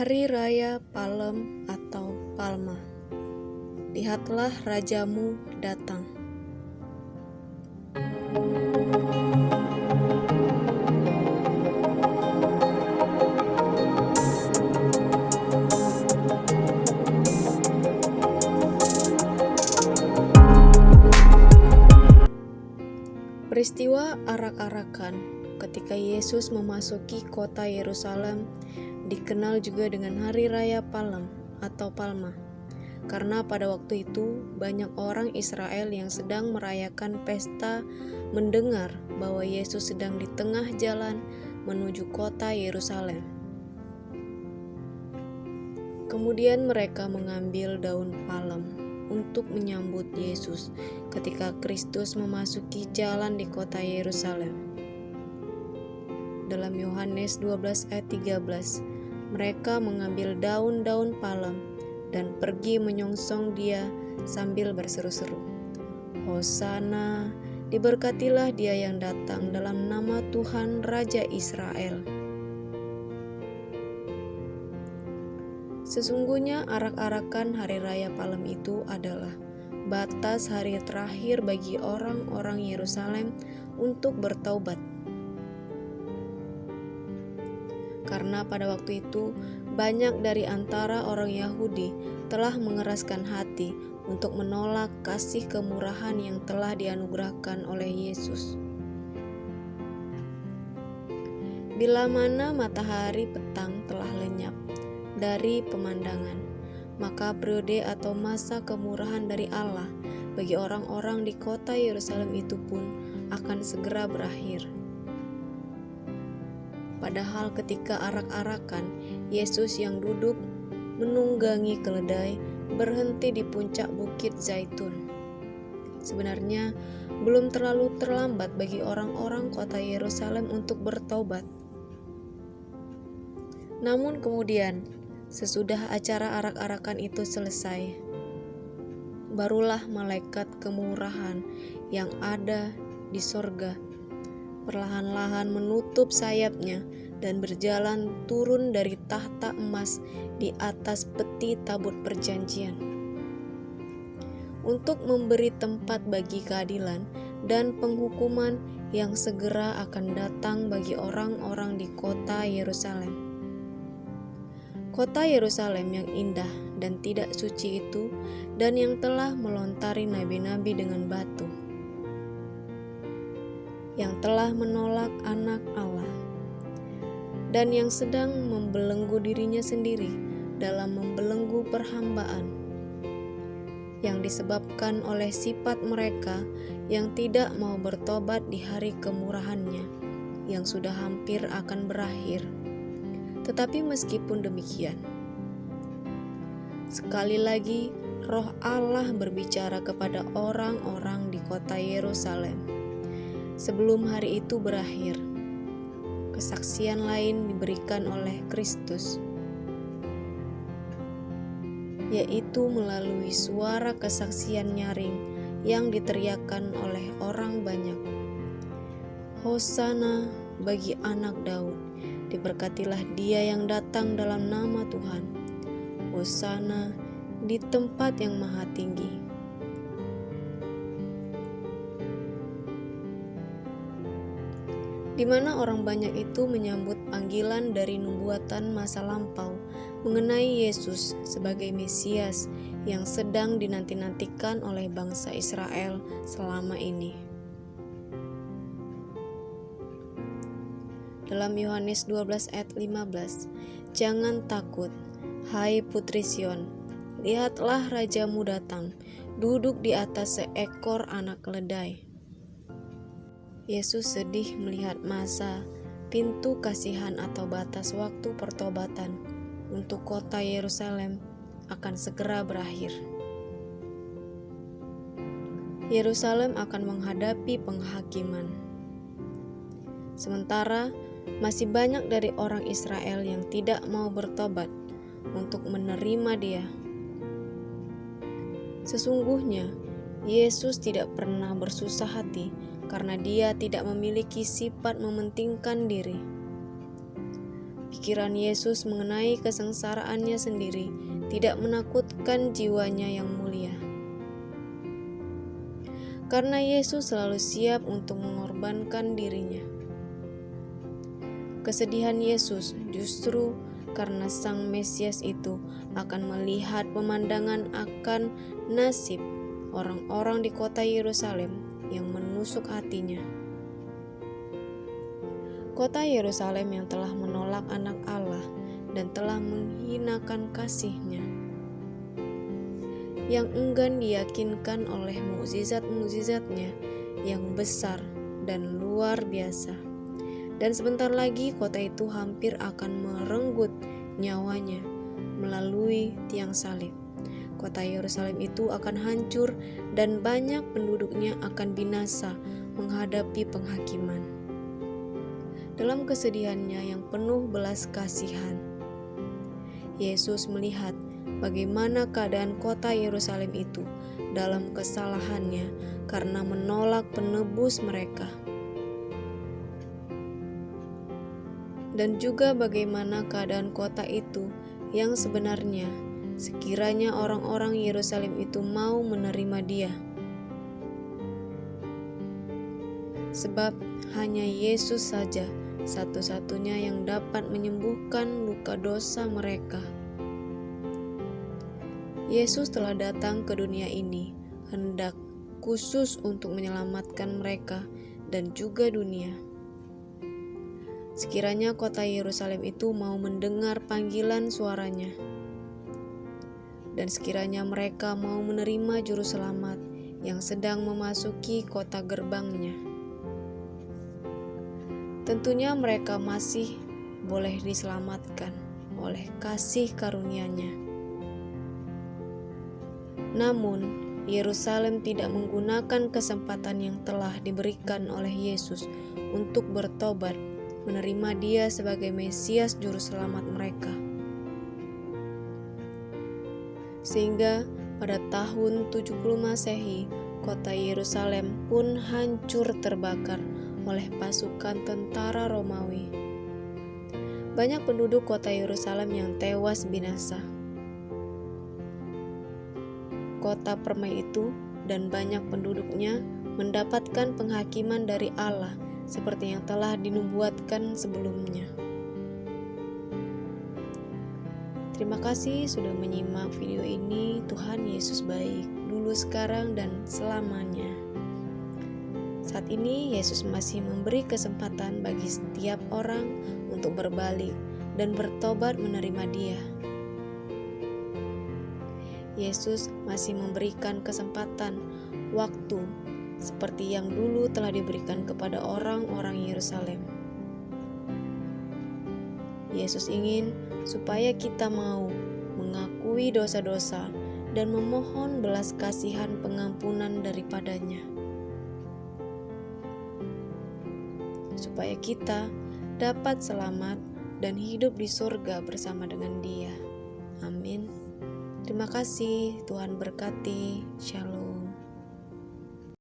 Hari Raya Palem atau Palma. Lihatlah rajamu datang. Peristiwa arak-arakan ketika Yesus memasuki kota Yerusalem dikenal juga dengan Hari Raya Palem atau Palma, karena pada waktu itu banyak orang Israel yang sedang merayakan pesta mendengar bahwa Yesus sedang di tengah jalan menuju kota Yerusalem. Kemudian mereka mengambil daun palem untuk menyambut Yesus ketika Kristus memasuki jalan di kota Yerusalem. Dalam Yohanes 12 ayat 13, mereka mengambil daun-daun palem dan pergi menyongsong dia sambil berseru-seru, "Hosana, diberkatilah dia yang datang dalam nama Tuhan Raja Israel." Sesungguhnya arak-arakan Hari Raya Palem itu adalah batas hari terakhir bagi orang-orang Yerusalem untuk bertaubat. Karena pada waktu itu banyak dari antara orang Yahudi telah mengeraskan hati untuk menolak kasih kemurahan yang telah dianugerahkan oleh Yesus. Bila mana matahari petang telah lenyap dari pemandangan, maka periode atau masa kemurahan dari Allah bagi orang-orang di kota Yerusalem itu pun akan segera berakhir. Padahal ketika arak-arakan, Yesus yang duduk menunggangi keledai berhenti di puncak bukit Zaitun. Sebenarnya belum terlalu terlambat bagi orang-orang kota Yerusalem untuk bertobat. Namun kemudian, sesudah acara arak-arakan itu selesai, barulah malaikat kemurahan yang ada di sorga perlahan-lahan menutup sayapnya dan berjalan turun dari tahta emas di atas peti tabut perjanjian untuk memberi tempat bagi keadilan dan penghukuman yang segera akan datang bagi orang-orang di kota Yerusalem. Kota Yerusalem yang indah dan tidak suci itu, dan yang telah melontari nabi-nabi dengan batu, yang telah menolak anak Allah, dan yang sedang membelenggu dirinya sendiri dalam membelenggu perhambaan, yang disebabkan oleh sifat mereka yang tidak mau bertobat di hari kemurahannya, yang sudah hampir akan berakhir. Tetapi meskipun demikian, sekali lagi Roh Allah berbicara kepada orang-orang di kota Yerusalem. Sebelum hari itu berakhir, kesaksian lain diberikan oleh Kristus, yaitu melalui suara kesaksian nyaring yang diteriakkan oleh orang banyak, "Hosana, bagi anak Daud. Diberkatilah Dia yang datang dalam nama Tuhan. Hosana di tempat yang maha tinggi. Di mana orang banyak itu menyambut panggilan dari nubuatan masa lampau mengenai Yesus sebagai Mesias yang sedang dinanti-nantikan oleh bangsa Israel selama ini. Dalam Yohanes 12 ayat 15, "Jangan takut, hai putri Sion, lihatlah rajamu datang, duduk di atas seekor anak keledai." Yesus sedih melihat masa pintu kasihan atau batas waktu pertobatan untuk kota Yerusalem akan segera berakhir. Yerusalem akan menghadapi penghakiman. Sementara masih banyak dari orang Israel yang tidak mau bertobat untuk menerima Dia. Sesungguhnya Yesus tidak pernah bersusah hati karena Dia tidak memiliki sifat mementingkan diri. Pikiran Yesus mengenai kesengsaraannya sendiri tidak menakutkan jiwanya yang mulia. Karena Yesus selalu siap untuk mengorbankan dirinya. Kesedihan Yesus justru karena Sang Mesias itu akan melihat pemandangan akan nasib orang-orang di kota Yerusalem yang menusuk hatinya. Kota Yerusalem yang telah menolak anak Allah dan telah menghinakan kasih-Nya, yang enggan diyakinkan oleh mukjizat-mukjizat-Nya yang besar dan luar biasa. Dan sebentar lagi kota itu hampir akan merenggut nyawanya melalui tiang salib. Kota Yerusalem itu akan hancur dan banyak penduduknya akan binasa menghadapi penghakiman. Dalam kesedihannya yang penuh belas kasihan, Yesus melihat bagaimana keadaan kota Yerusalem itu dalam kesalahannya karena menolak penebus mereka. Dan juga bagaimana keadaan kota itu yang sebenarnya sekiranya orang-orang Yerusalem itu mau menerima Dia. Sebab hanya Yesus saja satu-satunya yang dapat menyembuhkan luka dosa mereka. Yesus telah datang ke dunia ini hendak khusus untuk menyelamatkan mereka dan juga dunia. Sekiranya kota Yerusalem itu mau mendengar panggilan suaranya, dan sekiranya mereka mau menerima juru selamat yang sedang memasuki kota gerbangnya, tentunya mereka masih boleh diselamatkan oleh kasih karunia-Nya. Namun, Yerusalem tidak menggunakan kesempatan yang telah diberikan oleh Yesus untuk bertobat, menerima Dia sebagai Mesias juru selamat mereka. Sehingga pada tahun 70 Masehi, kota Yerusalem pun hancur terbakar oleh pasukan tentara Romawi. Banyak penduduk kota Yerusalem yang tewas binasa. Kota permai itu dan banyak penduduknya mendapatkan penghakiman dari Allah seperti yang telah dinubuatkan sebelumnya. Terima kasih sudah menyimak video ini. Tuhan Yesus baik, dulu, sekarang, dan selamanya. Saat ini Yesus masih memberi kesempatan bagi setiap orang untuk berbalik dan bertobat menerima Dia. Yesus masih memberikan kesempatan, waktu, seperti yang dulu telah diberikan kepada orang-orang Yerusalem. Yesus ingin supaya kita mau mengakui dosa-dosa dan memohon belas kasihan pengampunan daripadanya, supaya kita dapat selamat dan hidup di surga bersama dengan Dia. Amin. Terima kasih, Tuhan berkati. Shalom.